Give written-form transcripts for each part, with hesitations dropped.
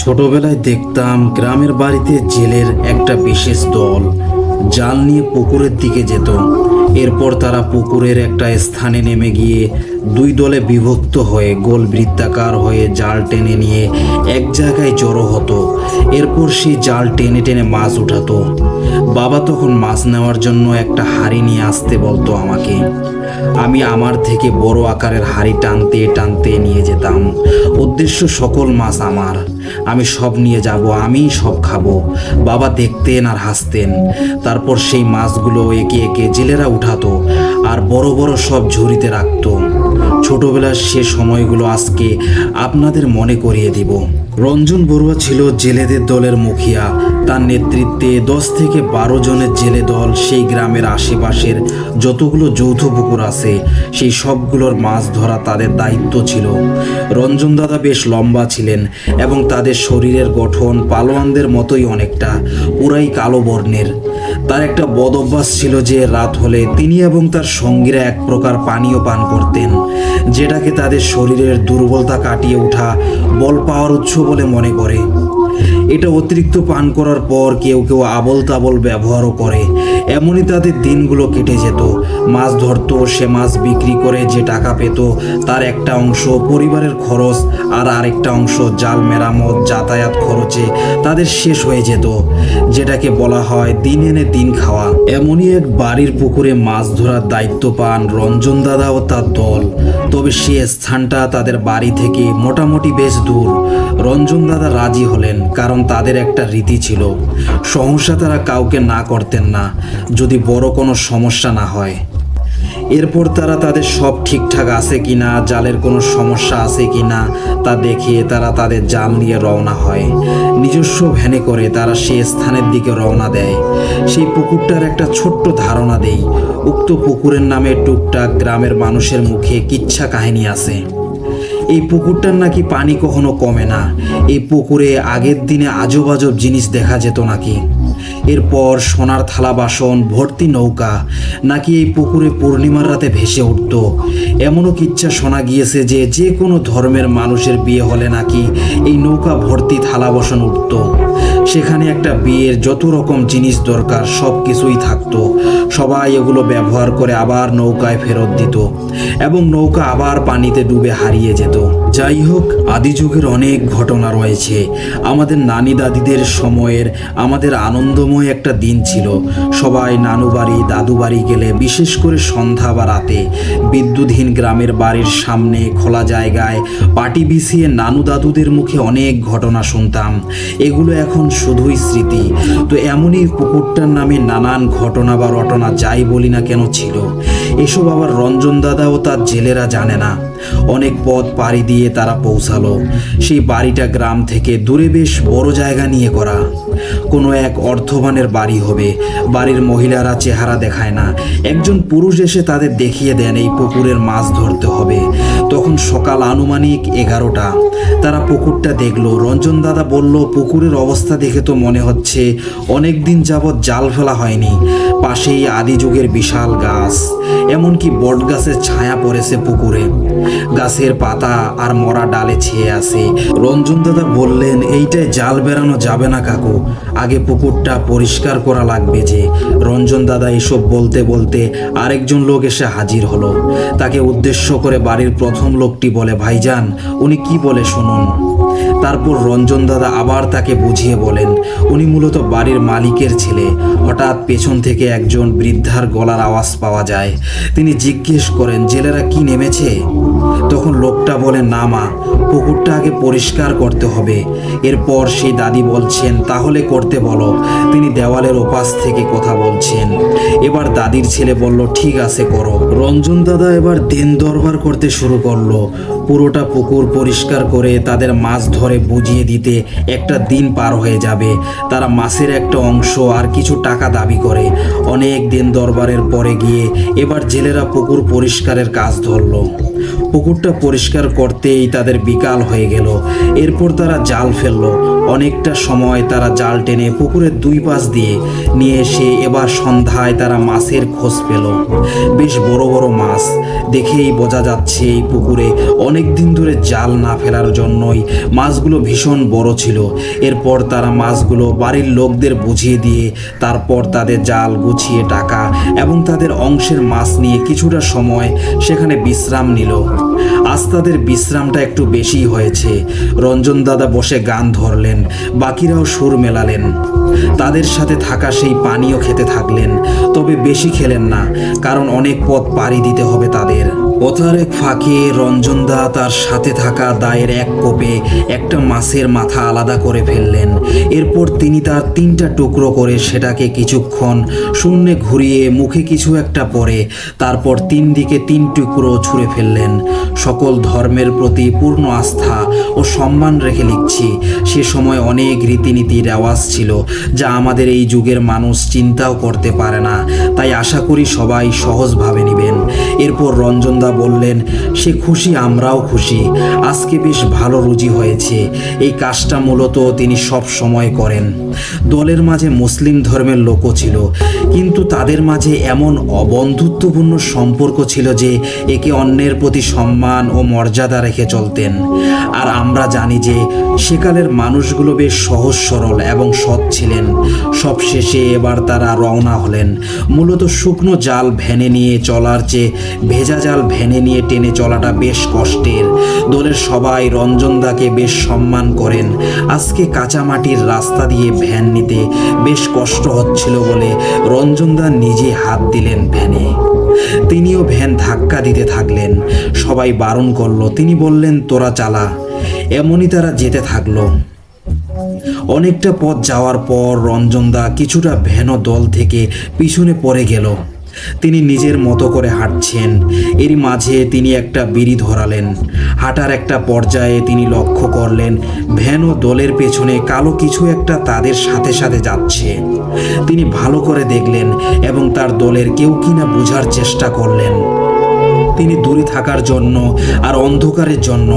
ছোটবেলায় দেখতাম গ্রামের বাড়িতে জেলের একটা বিশেষ দল জাল নিয়ে পুকুরের দিকে যেত। এরপর তারা পুকুরের একটা স্থানে নেমে গিয়ে দুই দলে বিভক্ত হয়ে গোল বৃত্তাকার হয়ে জাল টেনে নিয়ে এক জায়গায় জড়ো হতো। এরপর সেই জাল টেনে টেনে মাছ উঠাতো। বাবা তখন মাছ নেওয়ার জন্য একটা হাঁড়ি নিয়ে আসতে বলতো আমাকে। আমি আমার থেকে বড় আকারের হাঁড়ি টানতে টানতে নিয়ে যেতাম। উদ্দেশ্য সকল মাছ আমার, আমি সব নিয়ে যাব, আমি সব খাবো। বাবা দেখতেন আর হাসতেন। তারপর সেই মাছগুলো একে একে জেলেরা উঠাতো আর বড় বড় সব ঝুড়িতে রাখতো। ছোটবেলার সে সময়গুলো আজকে আপনাদের মনে করিয়ে দিব। রঞ্জন বড়ুয়া ছিল জেলেদের দলের মুখিয়া। তার নেতৃত্বে 10 থেকে 12 জনের জেলে দল সেই গ্রামের আশেপাশের যতগুলো যৌথ পুকুর আছে সেই সবগুলোর মাছ ধরা তাদের দায়িত্ব ছিল। রঞ্জন দাদা বেশ লম্বা ছিলেন এবং তাদের শরীরের গঠন পালোয়ানদের মতোই অনেকটা, পুরাই কালো বর্ণের। তার একটা বদ অভ্যাস ছিল যে রাত হলে তিনি এবং তার সঙ্গীরা এক প্রকার পানীয় পান করতেন, যেটাকে তাদের শরীরের দুর্বলতা কাটিয়ে ওঠা বল পাওয়ার উৎস বলে মনে করে। এটা অতিরিক্ত পান করার পর কেউ কেউ আবল তাবল ব্যবহারও করে। এমনই তাদের দিনগুলো কেটে যেত। মাছ ধরতো, সে মাছ বিক্রি করে যে টাকা পেত তার একটা অংশ পরিবারের খরচ আর আরেকটা অংশ জাল মেরামত যাতায়াত খরচে তাদের শেষ হয়ে যেত, যেটাকে বলা হয় দিন এনে দিন খাওয়া। এমনই এক বাড়ির পুকুরে মাছ ধরার দায়িত্ব পান রঞ্জন দাদা ও তার দল। তবে সে স্থানটা তাদের বাড়ি থেকে মোটামুটি বেশ দূর। রঞ্জন দাদা রাজি হলেন, কারণ তাদের একটা রীতি ছিল, সহসা তারা কাউকে না করতেন না যদি বড় কোনো সমস্যা না হয়। এরপর তারা তাদের সব ঠিকঠাক আছে কিনা, জালের কোনো সমস্যা আছে কিনা তা দেখে তারা তাদের জাল নিয়ে রওনা হয়। নিজস্ব ভ্যানে করে তারা সেই স্থানের দিকে রওনা দেয়। সেই পুকুরটার একটা ছোট্ট ধারণা দেই। উক্ত পুকুরের নামে টুকটাক গ্রামের মানুষের মুখে কিচ্ছা কাহিনী আছে। এই পুকুরটার নাকি পানি কখনো কমে না। এই পুকুরে আগের দিনে আজব আজব জিনিস দেখা যেত নাকি। এরপর সোনার থালা বাসন ভর্তি নৌকা নাকি এই পুকুরে পূর্ণিমার রাতে ভেসে উঠত। এমনও কিচ্ছা শোনা গিয়েছে যে যে কোনো ধর্মের মানুষের বিয়ে হলে নাকি এই নৌকা ভর্তি থালা বাসন উঠত। সেখানে একটা বিয়ের যত রকম জিনিস দরকার সব কিছুই থাকতো। সবাই এগুলো ব্যবহার করে আবার নৌকায় ফেরত দিত এবং নৌকা আবার পানিতে ডুবে হারিয়ে যেত। যাই হোক, আদি যুগের অনেক ঘটনা রয়েছে। আমাদের নানি দাদিদের সময়ের আমাদের আনন্দময় একটা দিন ছিল। সবাই নানু বাড়ি দাদু বাড়ি গেলে বিশেষ করে সন্ধ্যা বা রাতে বিদ্যুৎহীন গ্রামের বাড়ির সামনে খোলা জায়গায় পাটি বিছিয়ে নানু দাদুদের মুখে অনেক ঘটনা শুনতাম। এগুলো এখন শুধুই স্মৃতি। তো এমনই পুকুরটার নামে নানান ঘটনা বা রটনা যাই বলি না কেন ছিল। এসব আবার রঞ্জন দাদা ও তার জেলেরা জানে না। অনেক পথ পাড়ি দিয়ে তারা পৌঁছালো। সেই বাড়িটা গ্রাম থেকে দূরে বেশ বড় জায়গা নিয়ে করা। কোনো এক অর্থবানের বাড়ি হবে। বাড়ির মহিলারা চেহারা দেখায় না। একজন পুরুষ এসে তাদের দেখিয়ে দেন এই পুকুরের মাছ ধরতে হবে। তখন সকাল আনুমানিক 11টা। তারা পুকুরটা দেখলো। রঞ্জন দাদা বলল, পুকুরের অবস্থা দেখে তো মনে হচ্ছে অনেক দিন যাবৎ জাল ফেলা হয়নি। পাশেই আদি যুগের বিশাল গাছ, এমনকি বট গাছের ছায়া পড়েছে পুকুরে। গাছের পাতা আর মরা ডালে ছেয়ে আছে। রঞ্জন দাদা বললেন, এইটায় জাল বেরানো যাবে না কাকু, আগে পুকুরটা পরিষ্কার করা লাগবে যে। রঞ্জন দাদা এসব বলতে বলতে আরেকজন লোক এসে হাজির হলো। তাকে উদ্দেশ্য করে বাড়ির প্রথম লোকটি বলে, ভাইজান উনি কি বলে শুনুন। তারপর রঞ্জন দাদা আবার তাকে বুঝিয়ে বলেন, উনি মূলত বাড়ির মালিকের ছেলে। হঠাৎ পেছন থেকে একজন বৃদ্ধার গলার আওয়াজ পাওয়া যায়। তিনি জিজ্ঞেস করেন, জেলেরা কি নেমেছে? তখন লোকটা বলে, না মা, পুকুরটা আগে পরিষ্কার করতে হবে। এরপর সেই দাদি বলছেন, তাহলে করতে বলো। তিনি দেওয়ালের ওপাশ থেকে কথা বলছেন। এবার দাদির ছেলে বলল, ঠিক আছে করো। রঞ্জন দাদা এবার দিন দরবার করতে শুরু করলো। পুরোটা পুকুর পরিষ্কার করে তাদের মাছ ধরে বুঝিয়ে দিতে একটা দিন পার হয়ে যাবে। তারা মাছের একটা অংশ আর কিছু টাকা দাবি করে। অনেক দিন দরবারের পরে গিয়ে এবার জেলেরা পুকুর পরিষ্কারের কাজ ধরলো। পুকুরটা পরিষ্কার করতেই তাদের বিকাল হয়ে গেল। এরপর তারা জাল ফেললো। অনেকটা সময় তারা জাল টেনে পুকুরের দুই পাশ দিয়ে নিয়ে এসে এবার সন্ধ্যায় তারা মাছের খোঁজ পেল। বেশ বড় বড় মাছ। দেখেই বোঝা যাচ্ছে এই পুকুরে অনেক অনেক দিন ধরে জাল না ফেলার জন্যই মাছগুলো ভীষণ বড় ছিল। এরপর তারা মাছগুলো বাড়ির লোকদের বুঝিয়ে দিয়ে তারপর তাদের জাল গুছিয়ে টাকা এবং তাদের অংশের মাছ নিয়ে কিছুটা সময় সেখানে বিশ্রাম নিল। আজ তাদের বিশ্রামটা একটু বেশি হয়েছে। রঞ্জন দাদা বসে গান ধরলেন, বাকিরাও সুর মেলালেন। তাদের সাথে থাকা সেই পানীয় খেতে থাকলেন, তবে বেশি খেলেন না, কারণ অনেক পথ পাড়ি দিতে হবে তাদের। পথার এক ফাঁকে রঞ্জনদা তার সাথে থাকা দায়ের এক কোপে একটা মাছের মাথা আলাদা করে ফেললেন। এরপর তিনি তার 3টা টুকরো করে সেটাকে কিছুক্ষণ শূন্যে ঘুরিয়ে মুখে কিছু একটা পরে তারপর 3 দিকে 3 টুকরো ছুঁড়ে ফেললেন। সকল ধর্মের প্রতি পূর্ণ আস্থা ও সম্মান রেখে লিখছি, সে সময় অনেক রীতিনীতি রেওয়াজ ছিল যা আমাদের এই যুগের মানুষ চিন্তাও করতে পারে না, তাই আশা করি সবাই সহজভাবে নেবেন। এরপর রঞ্জনদা বললেন, সে খুশি, আমরাও খুশি, আজকে বেশ ভালো রুজি হয়েছে। এই কাজটা মূলত তিনি সব সময় করেন। দলের মাঝে মুসলিম ধর্মের লোকও ছিল, কিন্তু তাদের মাঝে এমন অবন্ধুত্বপূর্ণ সম্পর্ক ছিল যে একে অন্যের প্রতি সম্মান ও মর্যাদা রেখে চলতেন। আর আমরা জানি যে সেকালের মানুষগুলো বেশ সহজ সরল এবং সৎ ছিলেন। সবশেষে এবার তারা রওনা হলেন। মূলত শুকনো জাল ভ্যানে নিয়ে চলার চেয়ে ভেজা জাল ভ্যানে নিয়ে টেনে চলাটা বেশ কষ্টের। দলের সবাই রঞ্জনদাকে বেশ সম্মান করেন। আজকে কাঁচামাটির রাস্তা দিয়ে ভ্যান নিতে বেশ কষ্ট হচ্ছিল বলে রঞ্জনদা নিজে হাত দিলেন ভ্যানে। তিনিও ভ্যান ধাক্কা দিতে থাকলেন। সবাই বারণ করলো, তিনি বললেন, তোরা চালা। এমনই তারা যেতে থাকলো। অনেকটা পথ যাওয়ার পর রঞ্জনদা কিছুটা ভ্যান ও দল থেকে পিছনে পড়ে গেল। তিনি নিজের মতো করে হাঁটছেন। এরই মাঝে তিনি একটা বিড়ি ধরালেন। হাঁটার একটা পর্যায়ে তিনি লক্ষ্য করলেন ভ্যান ও দলের পেছনে কালো কিছু একটা তাদের সাথে সাথে যাচ্ছে। তিনি ভালো করে দেখলেন এবং তার দলের কেউ কিনা বোঝার চেষ্টা করলেন। তিনি দূরে থাকার জন্য আর অন্ধকারের জন্য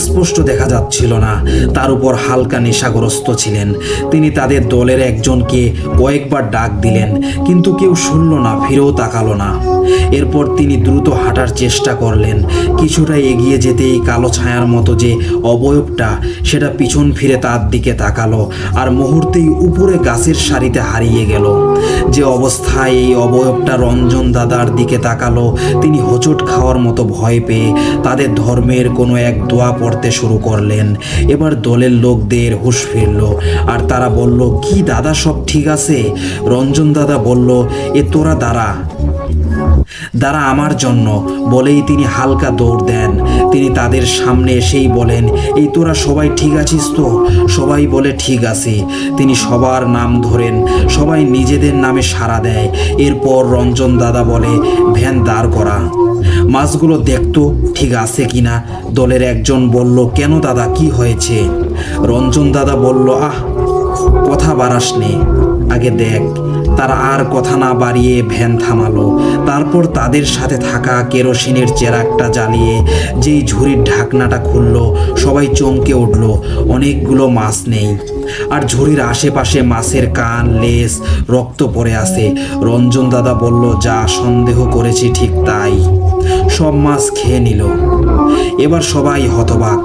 স্পষ্ট দেখা যাচ্ছিল না। তার উপর হালকা নেশাগ্রস্ত ছিলেন। তিনি তাদের দলের একজনকে কয়েকবার ডাক দিলেন, কিন্তু কেউ শুনল না, ফিরেও তাকালো না। এরপর তিনি দ্রুত হাঁটার চেষ্টা করলেন। কিছুটা এগিয়ে যেতেই কালো ছায়ার মতো যে অবয়বটা সেটা পিছন ফিরে তার দিকে তাকালো আর মুহূর্তেই উপরে গাছের সারিতে হারিয়ে গেল। যে অবস্থায় এই অবয়বটা রঞ্জন দাদার দিকে তাকালো, তিনি হোঁচট খাওয়ার মতো ভয় পেয়ে তাদের ধর্মের কোনো এক দোয়া পড়তে শুরু করলেন। এবার দলের লোকদের হুঁশ ফিরল আর তারা বলল, কি দাদা, সব ঠিক আছে? রঞ্জন দাদা বলল, এ তোরা দাঁড়া আমার জন্য, বলেই তিনি হালকা দৌড় দেন। তিনি তাদের সামনে এসেই বলেন, এই তোরা সবাই ঠিক আছিস তো? সবাই বলে, ঠিক আছে। তিনি সবার নাম ধরেন, সবাই নিজেদের নামে সাড়া দেয়। এরপর রঞ্জন দাদা বলে, ভ্যান দাঁড় করা, মাছগুলো দেখতো ঠিক আছে কিনা। দলের একজন বলল, কেন দাদা, কি হয়েছে? রঞ্জন দাদা বলল, কথা বাড়াস নে, আগে দেখ। তারা আর কথা না বাড়িয়ে ভ্যান থামালো। তারপর তাদের সাথে থাকা কেরোসিনের চেরাকটা জ্বালিয়ে যেই ঝুড়ির ঢাকনাটা খুলল, সবাই চমকে উঠল। অনেকগুলো মাছ নেই, আর ঝুড়ির আশেপাশে মাছের কান, লেজ, রক্ত পড়ে আছে। রঞ্জন দাদা বলল, যা সন্দেহ করেছি ঠিক তাই। সব মাছ খেয়ে নিল। এবার সবাই হতবাক।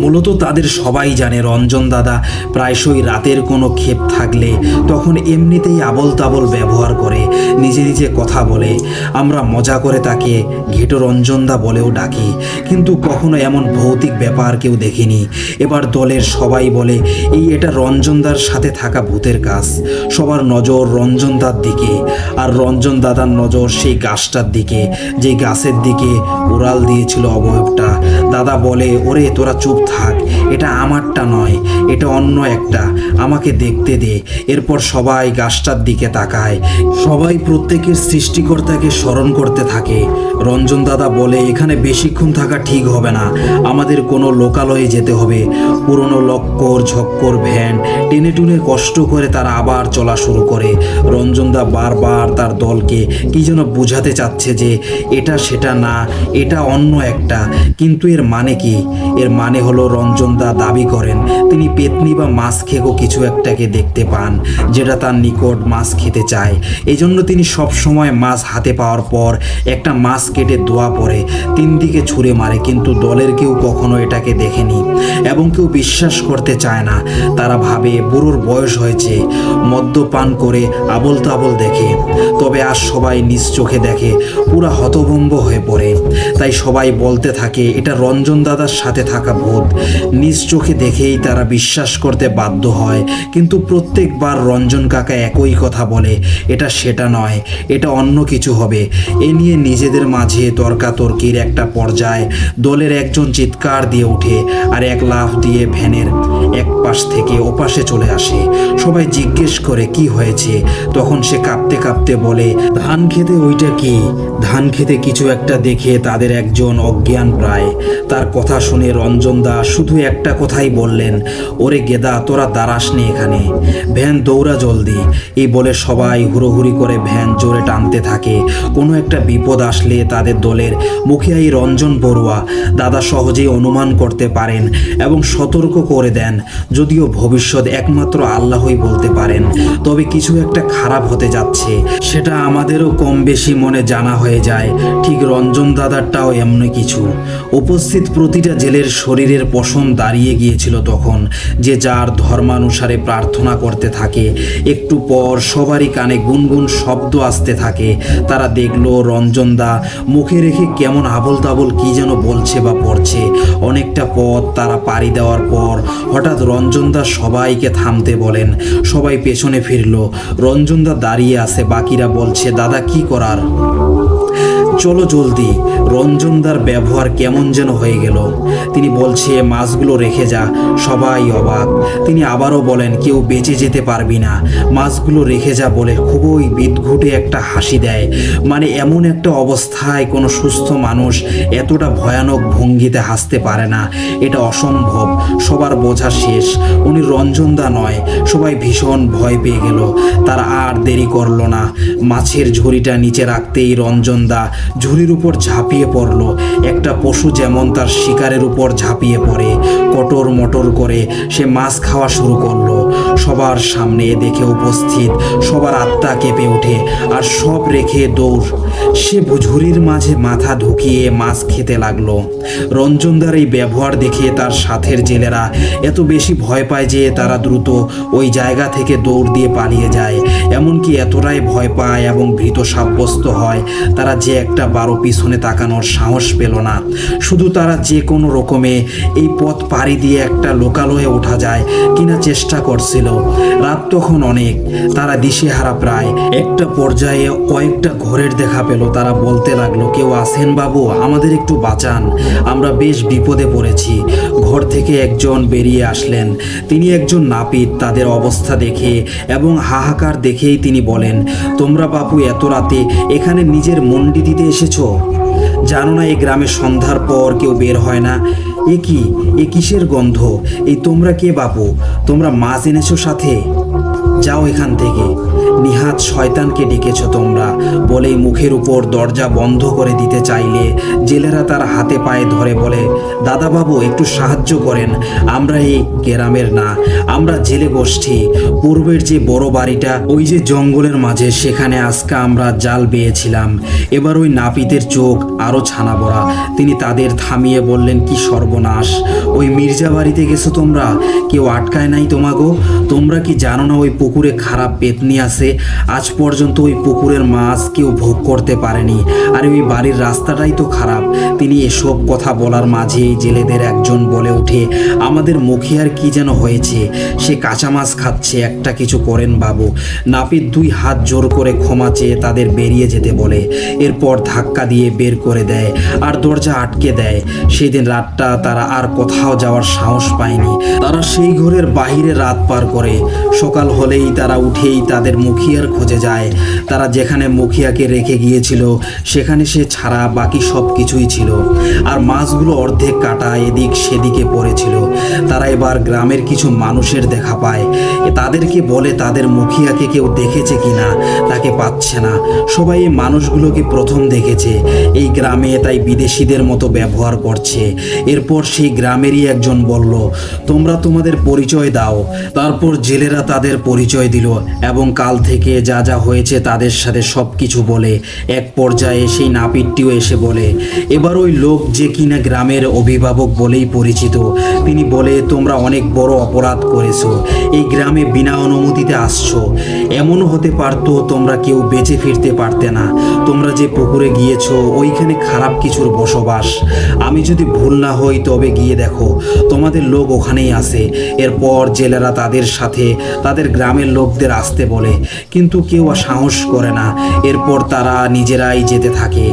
মূলত তাদের সবাই জানে রঞ্জন দাদা প্রায়শই রাতের কোনো ক্ষেপ থাকলে তখন এমনিতেই আবল তাবল ব্যবহার করে, নিজে নিজে কথা বলে। আমরা মজা করে তাকে ঘেটো রঞ্জনদা বলেও ডাকি, কিন্তু কখনো এমন ভৌতিক ব্যাপার কেউ দেখিনি। এবার দলের সবাই বলে, এটা রঞ্জনদার সাথে থাকা ভূতের কাজ। সবার নজর রঞ্জনদার দিকে, আর রঞ্জন দাদার নজর সেই গাছটার দিকে, যে গাছের দিকে উড়াল দিয়েছিল অবয়বটা। দাদা বলে, ওরে তোরা চুপ থাক, এটা আমারটা নয়, এটা অন্য একটা, আমাকে দেখতে দে। এরপর সবাই গাছটার দিকে তাকায়। সবাই প্রত্যেকের সৃষ্টিকর্তাকে স্মরণ করতে থাকে। রঞ্জন দাদা বলে, এখানে বেশিক্ষণ থাকা ঠিক হবে না, আমাদের কোনো লোকালয়ে যেতে হবে। পুরনো লক্কর ঝক্কর ভ্যান টেনে টুনে কষ্ট করে তারা আবার চলা শুরু করে। রঞ্জনদা বারবার তার দলকে কি যেন বোঝাতে চাচ্ছে যে এটা সেটা না, এটা অন্য একটা। কিন্তু এর মানে কি? এর মানে হলো হলো রঞ্জনদা দাবি করেন তিনি পেতনি বা মাছ খেকো কিছু একটাকে দেখতে পান যেটা তার নিকট মাছ খেতে চায়। এই জন্য তিনি সব সময় মাছ হাতে পাওয়ার পর একটা মাছ কেটে দোয়া পরে 3 দিকে ছুঁড়ে মারে, কিন্তু দলের কেউ কখনো এটাকে দেখেনি এবং কেউ বিশ্বাস করতে চায় না। তারা ভাবে বুড়োর বয়স হয়েছে, মদ্যপান করে আবল তাবল দেখে। তবে আজ সবাই নিজ চোখে দেখে, পুরা হতভম্ব হয়ে পড়ে। তাই সবাই বলতে থাকে এটা রঞ্জন দাদার সাথে থাকা ভূত। নিজ চোখে দেখেই তারা বিশ্বাস করতে বাধ্য হয়, কিন্তু প্রত্যেকবার রঞ্জন কাকা একই কথা বলে, এটা সেটা নয়, এটা অন্য কিছু হবে। এ নিয়ে নিজেদের মাঝে তর্কাতর্কির একটা পর্যায়ে দলের একজন চিৎকার দিয়ে ওঠে আর এক লাফ দিয়ে ভ্যানের এক পাশ থেকে ওপাশে চলে আসে। সবাই জিজ্ঞেস করে কি হয়েছে, তখন সে কাঁপতে কাঁপতে বলে ধান খেতে। ওইটা কি? ধান খেতে কিছু একটা দেখে তাদের একজন অজ্ঞান প্রায়। তার কথা শুনে রঞ্জনদা শুধু একটা কথাই বললেন, ওরে গেদা তোরা দাঁড়াসনি এখানে, ভ্যান দৌড়া জলদি। এই বলে সবাই হুড়োহুড়ি করে ভ্যান জোরে টানতে থাকে। কোনো একটা বিপদ আসলে তাদের দলের মুখিয়া এই রঞ্জন বড়ুয়া দাদা সহজেই অনুমান করতে পারেন এবং সতর্ক করে দেন। যদিও ভবিষ্যৎ একমাত্র আল্লাহই বলতে পারেন, তবে কিছু একটা খারাপ হতে যাচ্ছে সেটা আমাদেরও কম বেশি মনে জানা হয়ে যায়। ঠিক রঞ্জন দাদারটাও এমনি কিছু। উপস্থিত প্রতিটা জেলের শরীরের পশম দাঁড়িয়ে গিয়েছিল তখন, যে যার ধর্মানুসারে প্রার্থনা করতে থাকে। একটু পর সবারই কানে গুনগুন শব্দ আসতে থাকে। তারা দেখলো রঞ্জনদা মুখে রেখে কেমন আবল তাবল কি যেন বলছে বা পড়ছে। অনেকটা পথ তারা পাড়ি দেওয়ার পর হঠাৎ রঞ্জনদা সবাইকে থামতে বলেন। সবাই পেছনে ফিরল। রঞ্জনদা দাঁড়িয়ে আছে, বাকিরা বলছে দাদা কি করার, চলো জলদি। রঞ্জনদার ব্যবহার কেমন যেন হয়ে গেল। তিনি বলছে মাছগুলো রেখে যা। সবাই অবাক। তিনি আবারও বলেন কেউ বেঁচে যেতে পারবি না, মাছগুলো রেখে যা বলে খুবই বিদঘুটে একটা হাসি দেয়। মানে এমন একটা অবস্থায় কোনো সুস্থ মানুষ এতটা ভয়ানক ভঙ্গিতে হাসতে পারে না, এটা অসম্ভব। সবার বোঝা শেষ উনি রঞ্জনদা নয়। সবাই ভীষণ ভয় পেয়ে গেল। তারা আর দেরি করলো না। মাছের ঝুড়িটা নিচে রাখতেই রঞ্জনদা ঝুড়ির উপর ঝাঁপিয়ে পড়ল। একটা পশু যেমন তার শিকারের উপর ঝাঁপিয়ে পড়ে, কটর মটর করে সে মাছ খাওয়া শুরু করলো। সবার সামনে দেখে উপস্থিত সবার আত্মা কেঁপে ওঠে আর সব রেখে দৌড়। সে ঝুড়ির মাঝে মাথা ঢুকিয়ে মাছ খেতে লাগলো। রঞ্জনদার এই ব্যবহার দেখে তার সাথের জেলেরা এত বেশি ভয় পায় যে তারা দ্রুত ওই জায়গা থেকে দৌড় দিয়ে পালিয়ে যায়। এমনকি এতটাই ভয় পায় এবং ভীত সাব্যস্ত হয় তারা যে একটা বারো পিছনে তাকানোর সাহস পেল না। শুধু তারা যে কোনো রকমে এই পথ পাড়ি দিয়ে একটা লোকালয়ে ওঠা যায় কিনা চেষ্টা করছিল। রাত তখন অনেক, তারা দিশেহারা প্রায়। একটা পর্যায়ে কয়েকটা ঘরের দেখা পেল। তারা বলতে লাগলো কেউ আছেন বাবু, আমাদের একটু বাঁচান, আমরা বেশ বিপদে পড়েছি। ঘর থেকে একজন বেরিয়ে আসলেন। তিনি একজন নাপিত। তাদের অবস্থা দেখে এবং হাহাকার দেখেই তিনি বলেন তোমরা বাপু এত রাতে এখানে নিজের মন্ডি দিতে এসেছো? জানো না এই গ্রামে সন্ধ্যার পর কেউ বের হয় না? এ কি, এ কিসের গন্ধ? এই তোমরা কে বাপু? তোমরা মাছ এনেছো সাথে? যাও এখান থেকে, নিহাত শয়তানকে ডেকেছো তোমরা। বলেই মুখের উপর দরজা বন্ধ করে দিতে চাইলে জেলেরা তার হাতে পায়ে ধরে বলে দাদাবাবু একটু সাহায্য করেন, আমরা এই গ্রামের না, আমরা জেলে গোষ্ঠী। পূর্বের যে বড় বাড়িটা ওই যে জঙ্গলের মাঝে, সেখানে আজকে আমরা জাল বেয়েছিলাম। এবার ওই নাপিতের চোখ আরো ছানা বড়া। তিনি তাদের থামিয়ে বললেন কি সর্বনাশ, ওই মির্জা বাড়িতে গেছো তোমরা? কেউ আটকায় নাই তোমাগো? তোমরা কি জানো না ওই পুকুরে খারাপ পেতনি আছে? আজ পর্যন্ত ওই পুকুরের মাছ কেউ ভোগ করতে পারেনি। আর ওই বাড়ির রাস্তাটাই তো খারাপ। তিনি এসব কথা বলার মাঝেই জেলেদের একজন বলে ওঠে আমাদের মুখিয়ার কি যেন হয়েছে, সে কাঁচা মাছ খাচ্ছে, একটা কিছু করেন বাবু। নাপিত 2 হাত জোর করে ক্ষমা চেয়ে তাদের বেরিয়ে যেতে বলে। এরপর ধাক্কা দিয়ে বের করে দেয় আর দরজা আটকে দেয়। সেদিন রাতটা তারা আর কোথাও যাওয়ার সাহস পায়নি। তারা সেই ঘরের বাহিরে রাত পার করে। সকাল হলেই তারা উঠেই তাদের মুখে মুখিয়ার খোঁজে যায়। তারা যেখানে মুখিয়াকে রেখে গিয়েছিল সেখানে সে ছাড়া বাকি সব কিছুই ছিল, আর মাছগুলো অর্ধেক কাটা এদিক সেদিকে পড়েছিল। তারা এবার গ্রামের কিছু মানুষের দেখা পায়। তাদেরকে বলে তাদের মুখিয়াকে কেউ দেখেছে কিনা, তাকে পাচ্ছে না। সবাই এই মানুষগুলোকে প্রথম দেখেছে এই গ্রামে, তাই বিদেশিদের মতো ব্যবহার করছে। এরপর সেই গ্রামেরই একজন বলল, তোমরা তোমাদের পরিচয় দাও। তারপর জেলেরা তাদের পরিচয় দিল এবং কাল থেকে যা যা হয়েছে তাদের সাথে সব কিছু বলে। এক পর্যায়ে সেই নাপিতটিও এসে বলে, এবার ওই লোক যে কিনা গ্রামের অভিভাবক বলেই পরিচিত, তিনি বলে, তোমরা অনেক বড় অপরাধ করেছো, এই গ্রামে বিনা অনুমতিতে আসছো। এমনও হতে পারতো তোমরা কেউ বেঁচে ফিরতে পারতে না। তোমরা যে পুকুরে গিয়েছো ওইখানে খারাপ কিছুর বসবাস। আমি যদি ভুল না হই তবে গিয়ে দেখো, তোমাদের লোক ওখানেই আছে। এরপর জেলেরা তাদের সাথে তাদের গ্রামের লোকদের আসতে বলে, কিন্তু কেউ সাহস করে না। এরপর তারা নিজেরাই যেতে থাকে।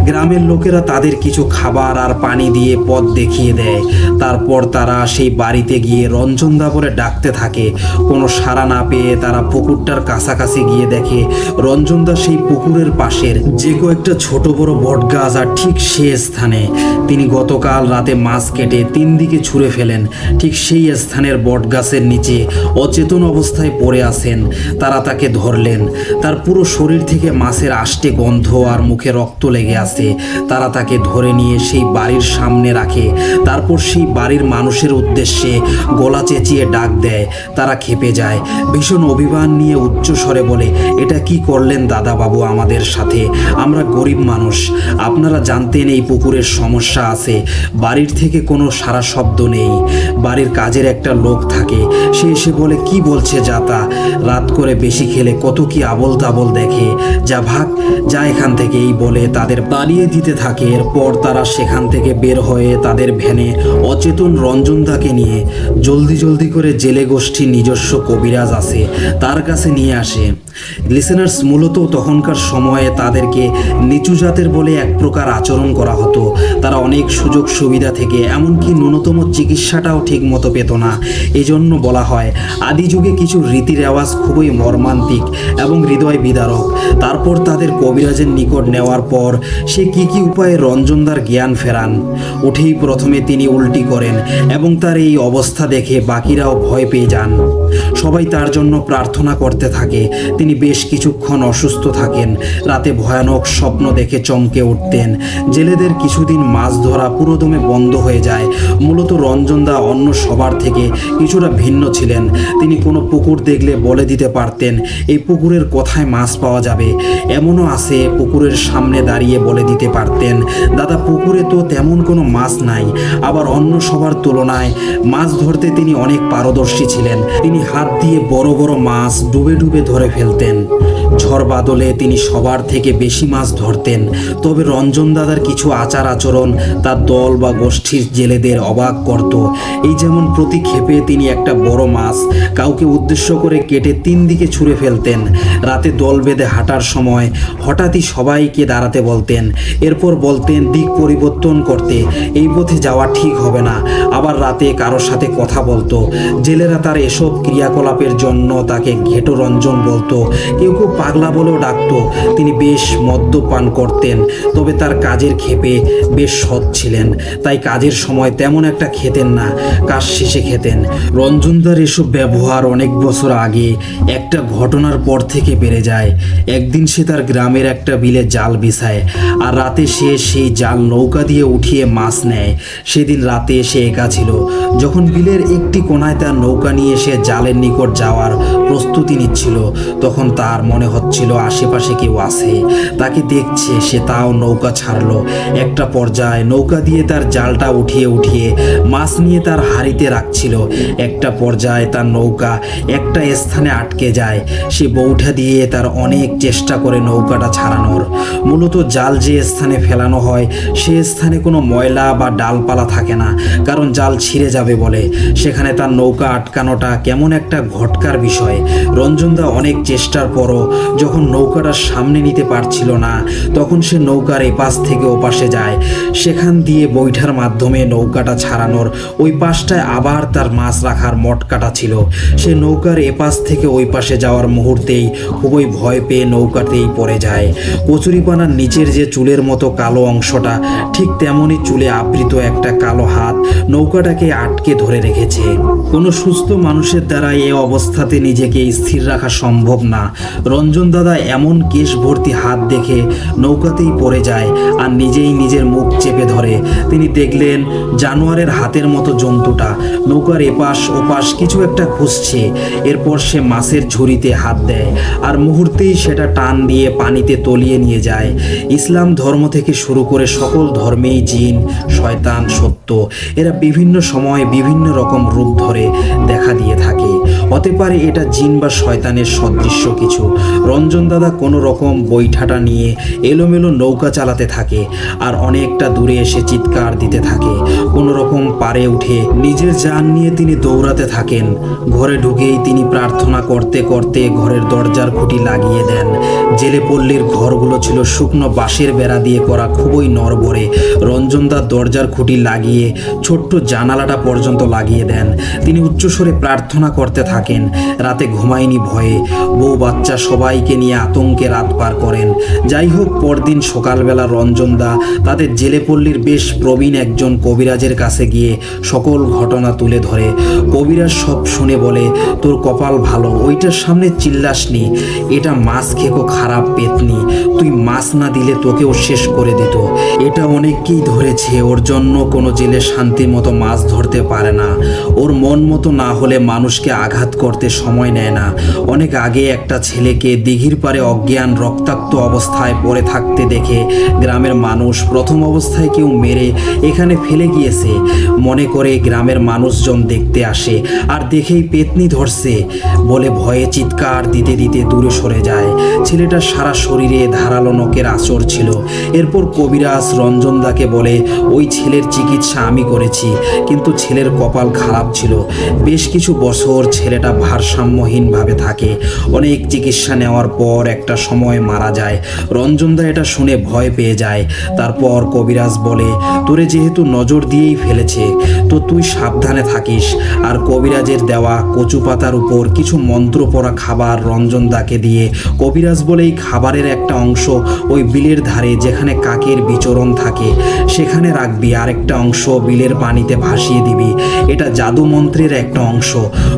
গ্রামের লোকেরা তাদের কিছু খাবার আর পানি দিয়ে পথ দেখিয়ে দেয়। তারপর তারা সেই বাড়িতে গিয়ে রঞ্জনদা বলে ডাকতে থাকে। কোনো সাড়া না পেয়ে তারা পুকুরটার কাছাকাছি গিয়ে দেখে রঞ্জনদা সেই পুকুরের পাশের যে কয়েকটা ছোট বড় বটগাছ, আর ঠিক সে স্থানে তিনি গতকাল রাতে মাছ কেটে 3 দিকে ছুঁড়ে ফেলেন। ঠিক সেই স্থানের বটগাছের নিচে অচেতন অবস্থায় পড়ে আছেন। তারা তাকে ধরলেন। তার পুরো শরীর থেকে মাছের আষ্টে গন্ধ আর মুখে রক্ত লেগে আছে। তারা তাকে ধরে নিয়ে সেই বাড়ির সামনে রাখে। তারপর সেই বাড়ির মানুষের উদ্দেশ্যে গলা চেঁচিয়ে ডাক দেয়। তারা খেপে যায়, ভীষণ অভিমান নিয়ে উচ্চ স্বরে বলে, এটা কি করলেন দাদা বাবু আমাদের সাথে? আমরা গরিব মানুষ, আপনারা জানতেন এই পুকুরের সমস্যা আছে। বাড়ির থেকে কোনো সারা শব্দ নেই। বাড়ির কাজের একটা লোক থাকে, সে এসে বলে, কি বলছে যাতা, রাত করে বেশি খেলে কত কি আবল তাবল দেখে, যা ভাগ যা এখান থেকে, এই বলে তাদের তাড়িয়ে দিতে থাকে। এরপর তারা সেখান থেকে বের হয়ে তাদের ভ্যানে অচেতন রঞ্জনদাকে নিয়ে জলদি করে জেলে গোষ্ঠীর নিজস্ব কবিরাজ আছে তার কাছে নিয়ে আসে। লিসেনার্স, মূলত তখনকার সময়ে তাদেরকে নিচু জাতের বলে এক প্রকার আচরণ করা হতো। তারা অনেক সুযোগ সুবিধা থেকে এমনকি ন্যূনতম চিকিৎসাটাও ঠিক মতো পেত না। এজন্য বলা হয় আদি যুগে কিছু রীতি রেওয়াজ খুবই মর্মান্তিক এবং হৃদয় বিদারক। তারপর তাদের কবিরাজের নিকট নেওয়ার পর সে কি উপায়ে রঞ্জনদার জ্ঞান ফেরান। উঠেই প্রথমে তিনি উল্টি করেন এবং তার এই অবস্থা দেখে বাকিরাও ভয় পেয়ে যান। সবাই তার জন্য প্রার্থনা করতে থাকে। তিনি বেশ কিছুক্ষণ অসুস্থ থাকেন। রাতে ভয়ানক স্বপ্ন দেখে চমকে উঠতেন। জেলেদের কিছুদিন মাছ ধরা পুরোদমে বন্ধ হয়ে যায়। মূলত রঞ্জনদা অন্য সবার থেকে কিছুটা ভিন্ন ছিলেন। তিনি কোনো পুকুর দেখলে বলে দিতে পারতেন এই পুকুরের কোথায় মাছ পাওয়া যাবে। এমনও আছে পুকুরের সামনে দাঁড়িয়ে বলে দিতে পারতেন, দাদা পুকুরে তো তেমন কোনো মাছ নাই। আবার অন্য সবার তুলনায় মাছ ধরতে তিনি অনেক পারদর্শী ছিলেন। তিনি হাত দিয়ে বড় বড় মাছ ডুবে ধরে ফেলতেন। ঝড় বাদলে তিনি সবার থেকে বেশি মাছ ধরতেন। তবে রঞ্জন দাদার কিছু আচার আচরণ তার দল বা গোষ্ঠীর জেলেদের অবাক করত। এই যেমন প্রতি ক্ষেপে তিনি একটা বড় মাছ কাউকে উদ্দেশ্য করে কেটে 3 দিকে ছুঁড়ে ফেলতেন। রাতে দল বেঁধে হাঁটার সময় হঠাৎই সবাইকে দাঁড়াতে বলতেন। এরপর বলতেন দিক পরিবর্তন করতে, এই পথে যাওয়া ঠিক হবে না। আবার রাতে কারোর সাথে কথা বলতো। জেলেরা তার এসব ক্রিয়াকলাপের জন্য তাকে ঘেটো রঞ্জন বলতো, কেউ পাগলা বলেও ডাকতো। তিনি বেশ মদ্যপান করতেন, তবে তার কাজের ক্ষেপে বেশ সৎ ছিলেন। তাই কাজের সময় তেমন একটা খেতেন না, কাজ শেষে খেতেন। রঞ্জনদার এসব ব্যবহার অনেক বছর আগে একটা ঘটনার পর থেকে বেড়ে যায়। একদিন সে তার গ্রামের একটা বিলে জাল বিছায়, আর রাতে সে সেই জাল নৌকা দিয়ে উঠিয়ে মাছ নেয়। সেদিন রাতে সে একা ছিল। যখন বিলের একটি কোনায় তার নৌকা নিয়ে সে জালের নিকট যাওয়ার প্রস্তুতি নিচ্ছিল, তখন তার মনে হচ্ছিল আশেপাশে কেউ আছে, তাকে দেখছে। সে তাও নৌকা ছাড়লো। একটা পর্যায়ে নৌকা দিয়ে তার জালটা উঠিয়ে মাছ নিয়ে তার হাড়িতে রাখছিল। একটা পর্যায়ে তার নৌকা একটা স্থানে আটকে যায়। সে বৌঠা দিয়ে তার অনেক চেষ্টা করে নৌকাটা ছাড়ানোর। মূলত জাল যে স্থানে ফেলানো হয় সে স্থানে কোনো ময়লা বা ডালপালা থাকে না, কারণ জাল ছিঁড়ে যাবে বলে। সেখানে তার নৌকা আটকানোটা কেমন একটা ঘটকার বিষয়। রঞ্জনদা অনেক চেষ্টার পরও যখন নৌকাটা সামনে নিতে পারছিল না, তখন সে নৌকার এপাশ থেকে ওপাশে যায়। সেখান দিয়ে বৈঠার মাধ্যমে নৌকাটা ছাড়ানোর ওই পাশটায় আবার তার মাছ রাখার মটকাটা ছিল। সে নৌকার এপাশ থেকে ওই পাশে যাওয়ার মুহূর্তেই খুবই ভয় পেয়ে নৌকাতেই পড়ে যায়। কচুরিপানার নিচের যে চুলের মতো কালো অংশটা, ঠিক তেমনই চুলে আবৃত একটা কালো হাত নৌকাটাকে আটকে ধরে রেখেছে। কোনো সুস্থ মানুষের দ্বারা এ অবস্থাতে নিজেকে স্থির রাখা সম্ভব না। রঞ্জন দাদা এমন কেশ ভর্তি হাত দেখে নৌকাতেই পড়ে যায় আর নিজেই নিজের মুখ চেপে ধরে। তিনি দেখলেন জানোয়ারের হাতের মতো জন্তুটা নৌকার এপাশ ওপাশ কিছু একটা খুঁজছে। এরপর সে মাছের ঝুড়িতে হাত দেয় আর মুহূর্তেই সেটা টান দিয়ে পানিতে তলিয়ে নিয়ে যায়। ইসলাম ধর্ম থেকে শুরু করে সকল ধর্মেই জিন, শয়তান, সত্য এরা বিভিন্ন সময়ে বিভিন্ন রকম রূপ ধরে দেখা দিয়ে থাকে। হতে পারে এটা জিন বা শয়তানের সদৃশ্য কিছু। রঞ্জন দাদা কোনো রকম বৈঠাটা নিয়ে এলোমেলো নৌকা চালাতে থাকে আর অনেকটা দূরে এসে চিৎকার দিতে থাকে। কোনো রকম পারে উঠে নিজের জান নিয়ে তিনি দৌড়াতে থাকেন। ঘরে ঢুকেই তিনি প্রার্থনা করতে করতে ঘরের দরজার খুঁটি লাগিয়ে দেন। জেলে পল্লীর ঘরগুলো ছিল শুকনো বাঁশের বেড়া দিয়ে করা, খুবই নড়বড়ে। রঞ্জনদার দরজার খুঁটি লাগিয়ে ছোট্ট জানালাটা পর্যন্ত লাগিয়ে দেন। তিনি উচ্চস্বরে প্রার্থনা করতে থাকেন। রাতে ঘুমায়নি ভয়ে, বউ বাচ্চা সবাইকে নিয়ে আতঙ্কে রাত পার করেন। যাই হোক, পরদিন সকালবেলা রঞ্জনদা তাদের জেলেপল্লীর বেশ প্রবীণ একজন কবিরাজের কাছে গিয়ে সকল ঘটনা তুলে ধরে। কবিরাজ সব শুনে বলে, তোর কপাল ভালো, ওইটার সামনে চিল্লাসনি, এটা মাছ খেকো খারাপ পেতনি, তুই মাছ না দিলে তোকেও শেষ করে দিত। এটা অনেককেই ধরেছে, ওর জন্য কোনো জেলে শান্তির মতো মাছ ধরতে পারে না। ওর মন মতো না হলে মানুষকে আঘাত করতে সময় নেয় না। অনেক আগে একটা ছেলেকে দিঘির পাড়ে অজ্ঞান রক্তাক্ত অবস্থায় পড়ে থাকতে দেখে গ্রামের মানুষ প্রথম অবস্থায় কেউ মেরে এখানে ফেলে গিয়েছে মনে করে গ্রামের মানুষজন দেখতে আসে, আর দেখেই পেতনি ধরছে বলে ভয়ে চিৎকার দিতে দিতে দূরে সরে যায়। ছেলেটার সারা শরীরে ধারালো নখের আঁচড় ছিল। এরপর কবিরাজ রঞ্জনদাকে বলে, ওই ছেলের চিকিৎসা আমি করেছি, কিন্তু ছেলের কপাল খারাপ ছিল। বেশ কিছু বছর ছেলেটা ভারসাম্যহীনভাবে থাকে। অনেক চিকিৎসা নেওয়ার পর একটা সময় মারা যায়। রঞ্জনদা এটা শুনে ভয় পেয়ে যায়। তারপর কবিরাজ বলে, তোরে যেহেতু নজর দিয়েই ফেলেছে তো তুই সাবধানে থাকিস। আর কবিরাজের দেওয়া কচু পাতার উপর কিছু মন্ত্র পড়া খাবার রঞ্জনদাকে দিয়ে কবিরাজ বলে, এই খাবারের একটা অংশ ওই বিলের ধারে যেখানে কাকের বিচরণ থাকে সেখানে রাখবি, আর একটা অংশ বিলের পানিতে ভাসিয়ে দিবি। এটা জাদু মন্ত্রের একটা অংশ।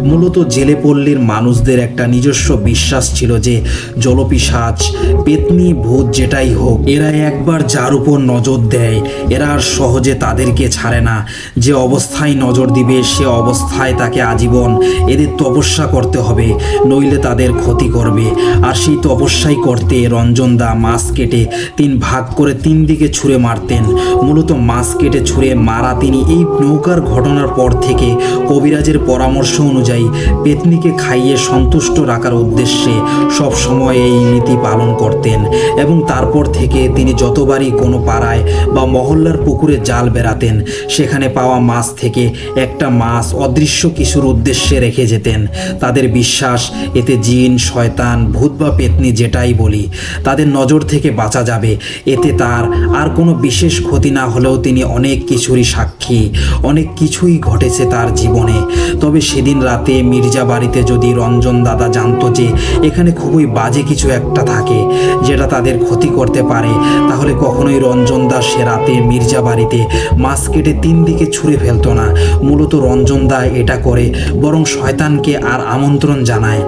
মূলত জেলেপল্লীর মানুষদের একটা নিজস্ব বিশ্বাস ছিল যে জলপিশাচ, পেতনি, ভূত যেটাই হোক, এরা একবার যার উপর নজর দেয় এরা আর সহজে তাদেরকে ছাড়ে না। যে অবস্থায় নজর দিবে সে অবস্থায় তাকে আজীবন এদের তপস্যা করতে হবে, নইলে তাদের ক্ষতি করবে। আর সেই তপস্যাই করতে রঞ্জনদা মাছ কেটে 3 ভাগ করে 3 দিকে ছুঁড়ে মারতেন। মূলত মাছ কেটে ছুঁড়ে মারা তিনি এই নৌকার ঘটনার পর থেকে কবিরাজের পরামর্শ অনুযায়ী পেতনিকে খাইয়ে সন্তুষ্ট রাখার উদ্দেশ্যে সব সময় এই রীতি পালন করতেন। এবং তারপর থেকে তিনি যতবারই কোনো পাড়ায় বা মহল্লার পুকুরে জাল বেড়াতেন সেখানে পাওয়া মাছ থেকে একটা মাছ অদৃশ্য কিছুর উদ্দেশ্যে রেখে যেতেন। তাদের বিশ্বাস এতে জিন, শয়তান, ভূত বা পেতনি যেটাই বলি তাদের নজর থেকে বাঁচা যাবে। এতে তার আর কোনো বিশেষ ক্ষতি না হলেও তিনি অনেক কিছুরই সাক্ষী, অনেক কিছুই ঘটেছে তার জীবনে। তবে সেদিন রাতে মির্জা বাড়িতে যদি রঞ্জন দাদা জানতো যে এখানে খুবই বাজে কিছু একটা থাকে যেটা তাদের ক্ষতি করতে পারে, তাহলে কখনোই রঞ্জন দা সে রাতে মির্জা বাড়িতে মাছ কেটে 3 দিকে ছুঁড়ে ফেলতো না। মূলত রঞ্জন দা এটা করে বরং শয়তানকে আর আমন্ত্রণ জানায়,